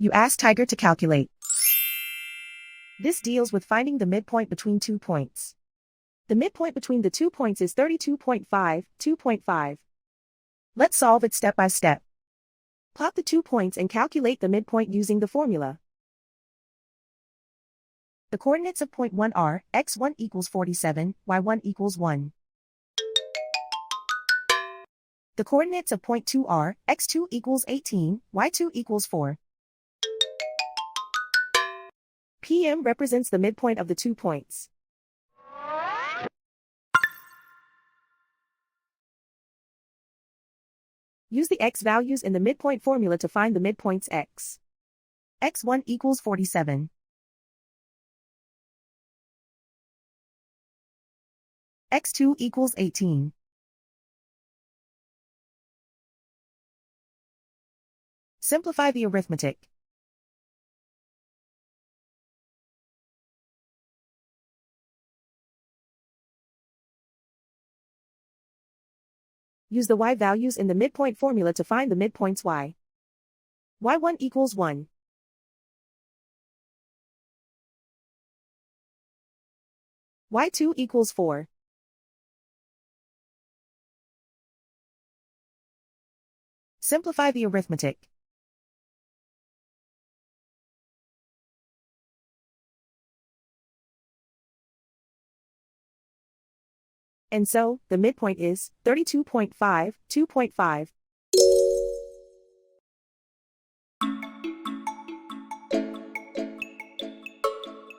You ask Tiger to calculate. This deals with finding the midpoint between 2 points. The midpoint between the 2 points is 32.5, 2.5. Let's solve it step by step. Plot the 2 points and calculate the midpoint using the formula. The coordinates of point 1 are, x1 equals 47, y1 equals 1. The coordinates of point 2 are, x2 equals 18, y2 equals 4. PM represents the midpoint of the 2 points. Use the x values in the midpoint formula to find the midpoints x. x1 equals 47. x2 equals 18. Simplify the arithmetic. Use the y values in the midpoint formula to find the midpoints y. y1 equals 1. y2 equals 4. Simplify the arithmetic. And so, the midpoint is 32.5, 2.5.